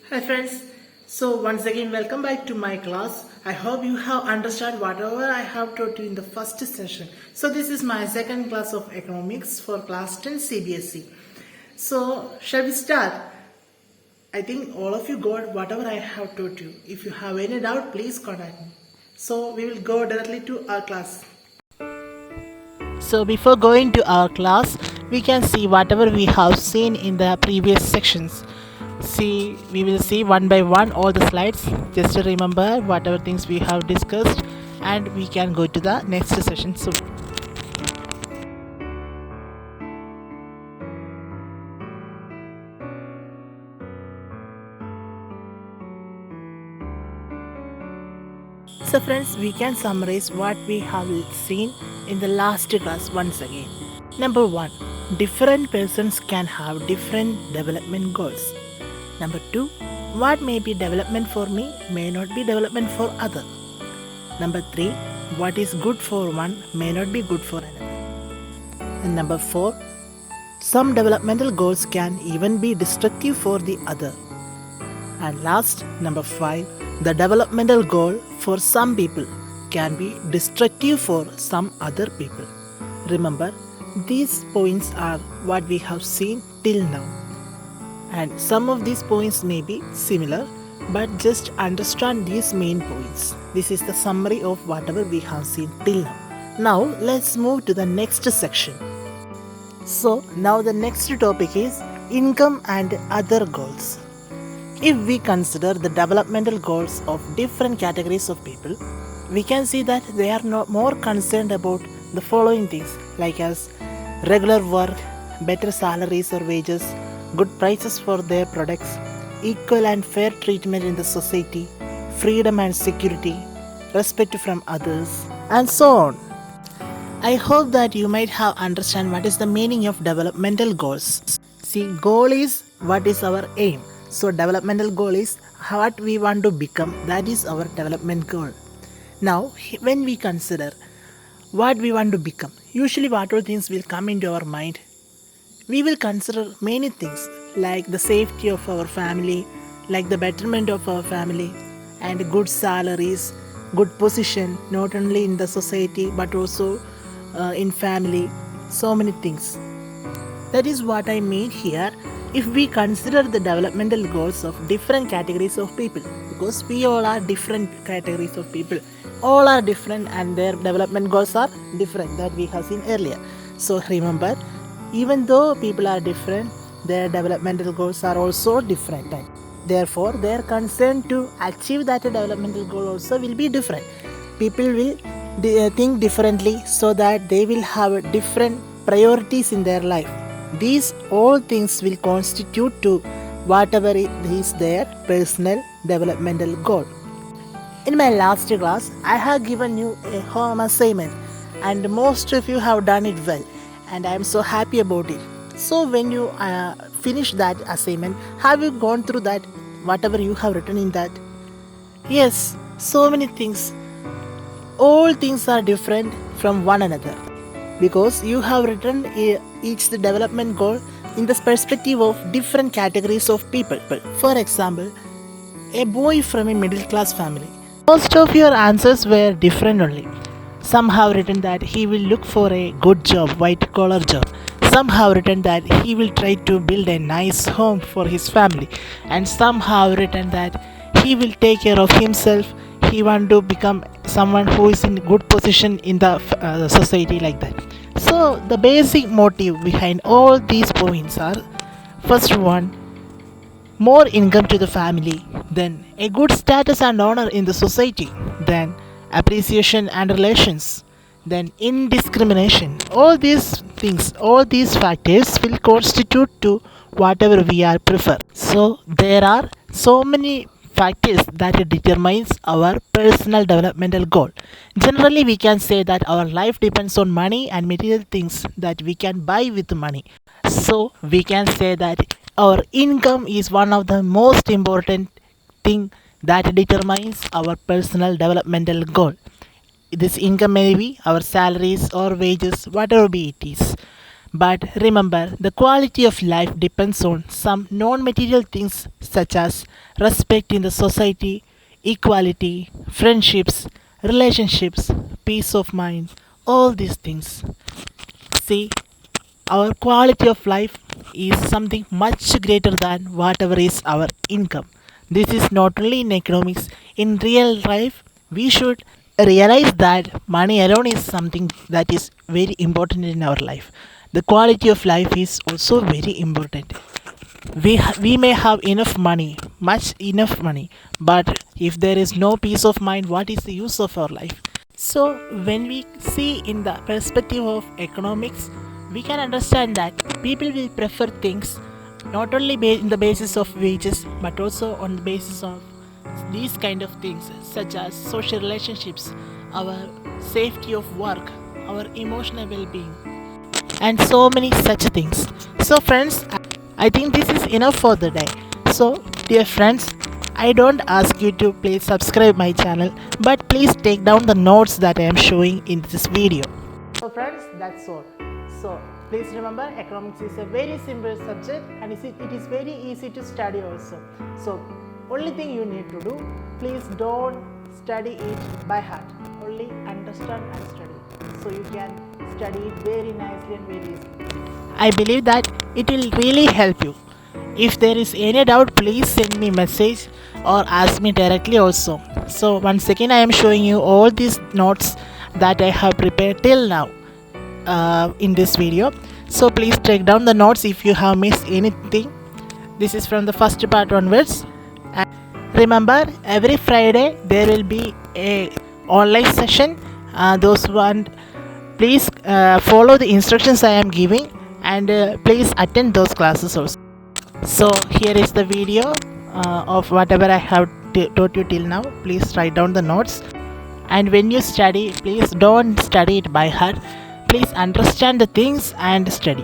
Hi friends. So once again welcome back to my class. I hope you have understood whatever I have taught you in the first session. So this is my second class of economics for class 10 CBSE. So shall we start? I think all of you got whatever I have taught you. If you have any doubt, please contact me. So we will go directly to our class. So before going to our class, we can see whatever we have seen in the previous sections. We will see one by one all the slides just to remember whatever things we have discussed, and we can go to the next session soon. So friends, we can summarize what we have seen in the last class once again. Number 1, different persons can have different development goals. Number 2, what may be development for me may not be development for other. Number 3, what is good for one may not be good for another. And number 4, some developmental goals can even be destructive for the other. And last, number 5, the developmental goal for some people can be destructive for some other people. Remember, these points are what we have seen till now. And some of these points may be similar, but just understand these main points. This is the summary of whatever we have seen till now. Now, let's move to the next section. So, now the next topic is income and other goals. If we consider the developmental goals of different categories of people, we can see that they are more concerned about the following things like as regular work, better salaries or wages, good prices for their products, equal and fair treatment in the society, freedom and security, respect from others, and so on. I hope that you might have understand what is the meaning of developmental goals. See, goal is what is our aim. So developmental goal is what we want to become. That is our development goal. Now, when we consider what we want to become, usually what all things will come into our mind. We will consider many things like the safety of our family, like the betterment of our family, and good salaries, good position, not only in the society but also in family, so many things. That is what I mean here if we consider the developmental goals of different categories of people, because we all are different categories of people, all are different and their development goals are different that we have seen earlier. So remember, even though people are different, their developmental goals are also different. Therefore, their concern to achieve that developmental goal also will be different. People will think differently so that they will have different priorities in their life. These all things will constitute to whatever is their personal developmental goal. In my last class, I have given you a home assignment and most of you have done it well, and I am so happy about it. So when you finish that assignment, have you gone through that, whatever you have written in that? Yes, so many things. All things are different from one another because you have written each the development goal in the perspective of different categories of people. For example, a boy from a middle class family. Most of your answers were different only. Some have written that he will look for a good job, white collar job. Some have written that he will try to build a nice home for his family. And some have written that he will take care of himself. He want to become someone who is in good position in the society like that. So the basic motive behind all these points are, first one, more income to the family, then a good status and honor in the society, then appreciation and relations, then indiscrimination. All these things, all these factors will constitute to whatever we are prefer. So there are so many factors that determines our personal developmental goal. Generally, we can say that our life depends on money and material things that we can buy with money. So we can say that our income is one of the most important thing that determines our personal developmental goal. This income may be our salaries or wages, whatever be it is. But remember, the quality of life depends on some non material things such as respect in the society, equality, friendships, relationships, peace of mind, all these things. See, our quality of life is something much greater than whatever is our income. This is not only in economics, in real life, we should realize that money alone is something that is very important in our life. The quality of life is also very important. We may have enough money, much enough money, but if there is no peace of mind, what is the use of our life? So, when we see in the perspective of economics, we can understand that people will prefer things not only in the basis of wages but also on the basis of these kind of things such as social relationships, our safety of work, our emotional well-being, and so many such things. So, friends, I think this is enough for the day. So, dear friends, I don't ask you to please subscribe my channel, but please take down the notes that I am showing in this video. So, friends, that's all. So, please remember, economics is a very simple subject and it is very easy to study also. So, only thing you need to do, please don't study it by heart. Only understand and study. So you can study it very nicely and very easily. I believe that it will really help you. If there is any doubt, please send me message or ask me directly also. So once again, I am showing you all these notes that I have prepared till now in this video. So please take down the notes if you have missed anything. This is from the first part onwards. And remember, every Friday there will be a online session. Those who want, please follow the instructions I am giving and please attend those classes also. So here is the video of whatever I have taught you till now. Please write down the notes, and when you study, please don't study it by heart. Please understand the things and study.